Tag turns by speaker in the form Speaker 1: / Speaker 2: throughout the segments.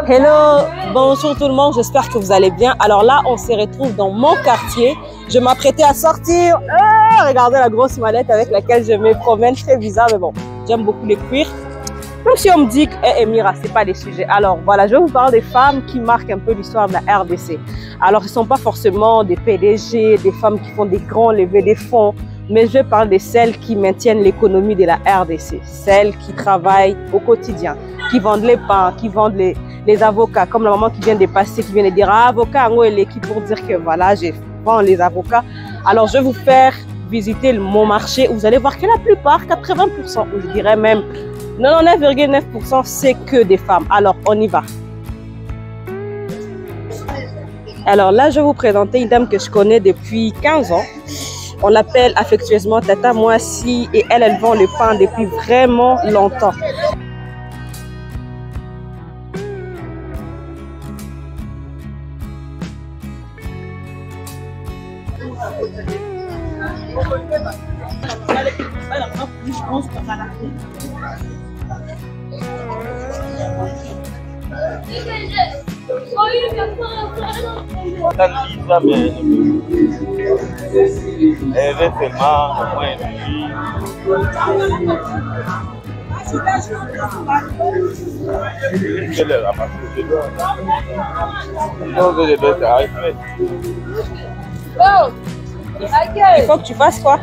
Speaker 1: Hello, bonjour tout le monde, j'espère que vous allez bien. Alors là, on se retrouve dans mon quartier. Je m'apprêtais à sortir. Regardez la grosse mallette avec laquelle je me promène, très bizarre, mais bon, j'aime beaucoup les cuirs. Même si on me dit que Emira, c'est pas des sujets. Alors voilà, je vais vous parler des femmes qui marquent un peu l'histoire de la RDC. Alors, ce ne sont pas forcément des PDG, des femmes qui font des grands levées des fonds, mais je vais parler de celles qui maintiennent l'économie de la RDC, celles qui travaillent au quotidien, qui vendent les pains, qui vendent les avocats, comme la maman qui vient de passer, qui vient de dire ah, avocat, en l'équipe pour dire que voilà, je vends les avocats. Alors, je vais vous faire visiter mon marché où vous allez voir que la plupart, 80%, ou je dirais même 99,9%, c'est que des femmes. Alors, on y va. Alors là, je vais vous présenter une dame que je connais depuis 15 ans. On l'appelle affectueusement Tata Moissi et elle vend le pain depuis vraiment longtemps. Il faut que tu fasses quoi?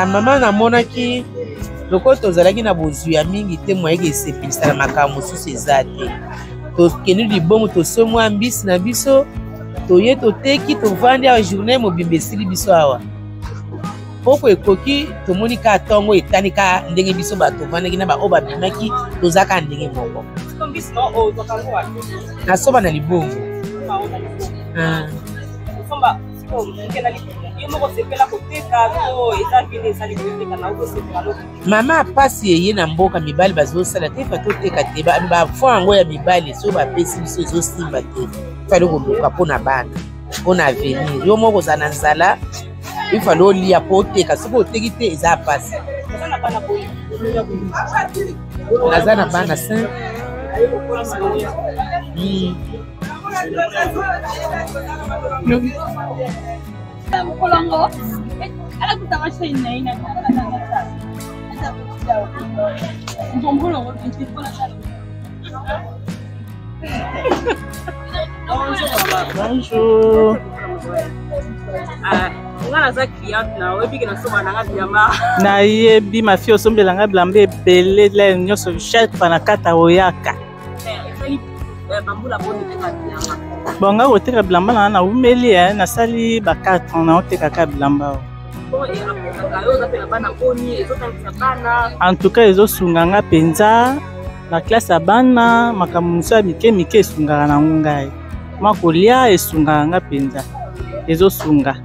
Speaker 2: Maman na monaki loko tozalaki na bozuya mingi te moyeke esepelisa na makambo mosusu eza te tokende libongo tosomwa mbisi na biso toye toteki tovandi awa journée mobimba esili biso awa poko ekoki tomoni ka ntongo etani ka ndenge biso batovandaki na baoyo babimaki tozaka ndenge moko nasoba na libongo. Mama apasi eye na mboka mibali bazosala te fa toteka te bafwa yango ya mibali so bapesi biso ezosimba te fali koluka mpona bana mpona avenir yo moko oza na nzala ifali olia mpo oteka soki oteki te eza apasi. Naza na bana 5.
Speaker 1: Bonjour.
Speaker 3: Nayebi mafia osombelanga bilamba ebele le nyonso chaque panakata oyaka bonga koteka bilamba na naumeli nasali ba 4 ans naotekaka bilamba. En tout cas ezosunganga mpenza na classe ya bana makambo mosusu ya mike mike esungaka na ngai mwa kolia esungaka nga mpenza ezosunga.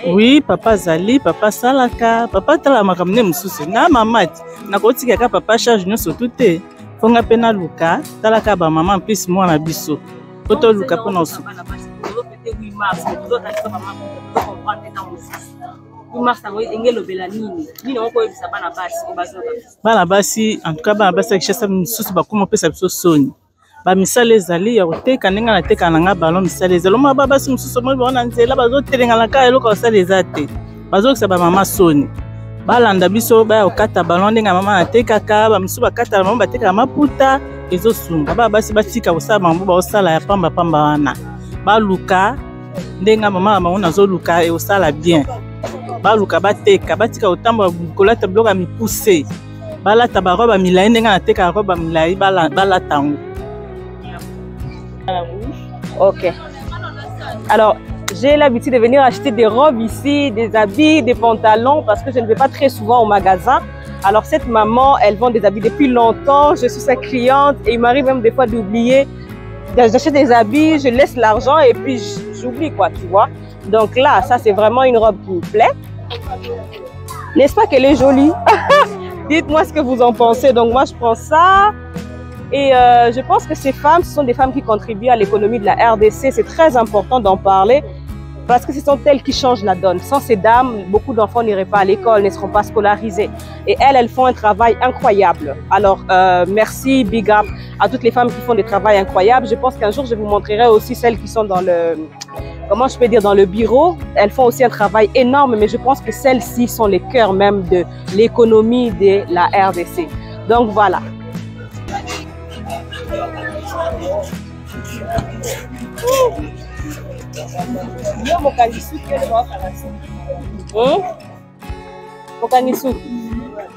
Speaker 3: Oui, papa azali, papa asalaka, papa tala makambo ne mosusu na mama ti nakotikaka papa charge nyonso te fonga mpe naluka talaka bamama mpesi mwana biso po toluka mpona osuka. Bana basi en tout cas bana basi akishasa mosusu bakoma opesa biso soni bamisala ezali ya koteka ndenge nateka nanga ballon misala ezali oma basi mosusu moi baona nzela bazotelenganaka eloko basala eza te bazokisa bamama soni balanda biso baya kokata ballon ndenge mama natekaka bamisusu bakatala mama batekaka maputa ezosunga basi batika kosala bango baosala ya pamba wana baluka ndenge mama bango nazoluka eosala bien baluka bateka batika kotambola kolata biloko ya mikuse balata baroba milai ndenge natekaka roba milai balata yango.
Speaker 1: Ok. Alors, j'ai l'habitude de venir acheter des robes ici, des habits, des pantalons, parce que je ne vais pas très souvent au magasin. Alors, cette maman, elle vend des habits depuis longtemps. Je suis sa cliente et il m'arrive même des fois d'oublier. J'achète des habits, je laisse l'argent et puis j'oublie, quoi, tu vois. Donc là, ça, c'est vraiment une robe qui me plaît. N'est-ce pas qu'elle est jolie? Dites-moi ce que vous en pensez. Donc, moi, je prends ça. Et je pense que ces femmes, ce sont des femmes qui contribuent à l'économie de la RDC. C'est très important d'en parler parce que ce sont elles qui changent la donne. Sans ces dames, beaucoup d'enfants n'iraient pas à l'école, ne seront pas scolarisés. Et elles font un travail incroyable. Alors, merci, big up à toutes les femmes qui font des travails incroyables. Je pense qu'un jour, je vous montrerai aussi celles qui sont dans le... Comment je peux dire, dans le bureau. Elles font aussi un travail énorme, mais je pense que celles-ci sont les cœurs même de l'économie de la RDC. Donc, voilà.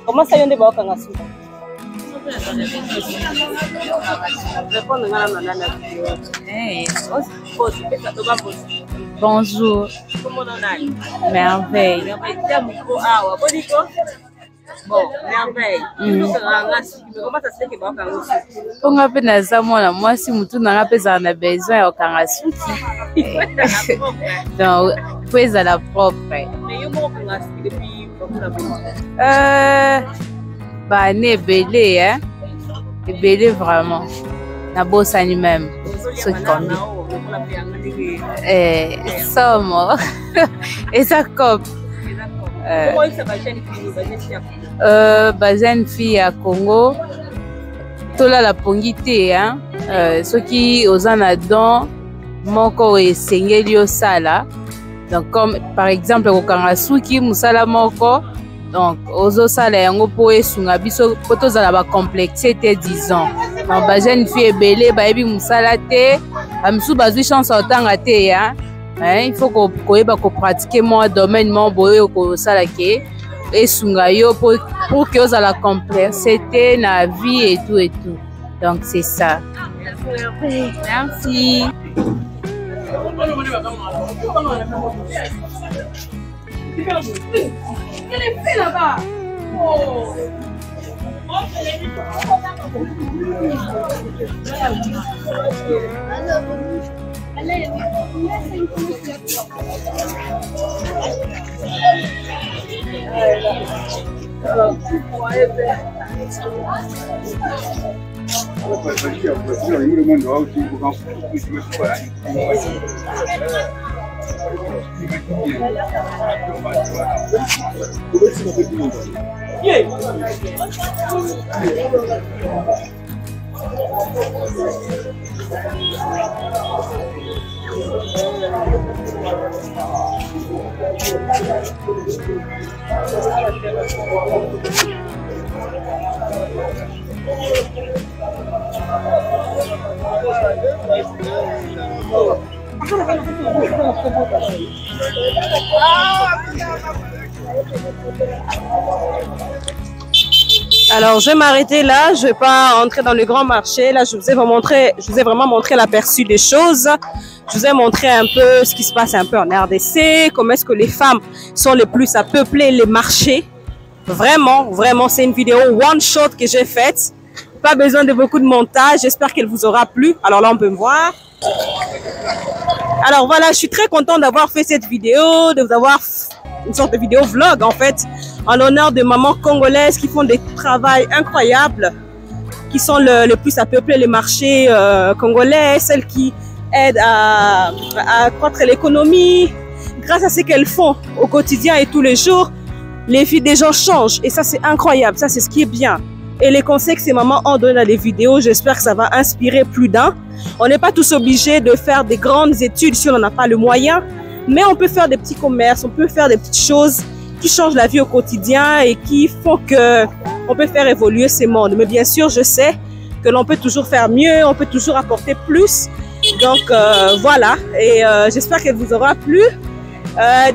Speaker 1: Comment ça y est,
Speaker 4: bonjour. Merveille.
Speaker 1: Bon, merveille. Comment ça se fait que vous avez
Speaker 4: on a besoin moi si mutu n'a pas besoin ya okanga suki. Donc, puis à la propre.
Speaker 1: Mais yo mo okanga suki depuis
Speaker 4: bah né belé hein. Belé vraiment. Na bosani même. Ce combi. Somo. Et ça cop.
Speaker 1: Comment ça va
Speaker 4: jeune fille à Congo tola la pongité hein ceux qui osent na don moko esengeli osala donc comme par exemple kokanga suki musala moko donc ozo sala yango po esunga biso po tozala ba complexé te disons donc ba jeune fille ebele ba yebi musala te bamisu bazwi chance otanga te hein il faut koyeba ko pratiquer moi domaine mo boyo ko sala ke esunga yo pour que vous avez la complexité na vie et tout. Donc c'est ça. Merci.
Speaker 1: Alors, je vais m'arrêter là. Je ne vais pas entrer dans le grand marché. Là, je vous ai vraiment montré l'aperçu des choses. Je vous ai montré un peu ce qui se passe un peu en RDC, comment est-ce que les femmes sont les plus à peupler les marchés. Vraiment, vraiment, c'est une vidéo one shot que j'ai faite. Pas besoin de beaucoup de montage. J'espère qu'elle vous aura plu. Alors là, on peut me voir. Alors voilà, je suis très contente d'avoir fait cette vidéo, de vous avoir une sorte de vidéo vlog en fait, en l'honneur de mamans congolaises qui font des travails incroyables, qui sont le plus à peupler les marchés congolais, celles qui aident à accroître l'économie. Grâce à ce qu'elles font au quotidien et tous les jours, les vies des gens changent et ça c'est incroyable, ça c'est ce qui est bien. et les conseils que ces mamans ont donnés dans les vidéos, j'espère que ça va inspirer plus d'un. On n'est pas tous obligés de faire des grandes études si on n'en a pas le moyen, mais on peut faire des petits commerces, on peut faire des petites choses qui changent la vie au quotidien et qui font que on peut faire évoluer ces mondes. Mais bien sûr, je sais que l'on peut toujours faire mieux, on peut toujours apporter plus. Donc voilà, et j'espère qu'elle vous aura plu.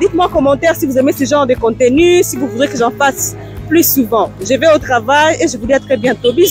Speaker 1: Dites-moi en commentaire si vous aimez ce genre de contenu, si vous voudrez que j'en fasse plus souvent. Je vais au travail et je vous dis à très bientôt. Bisous.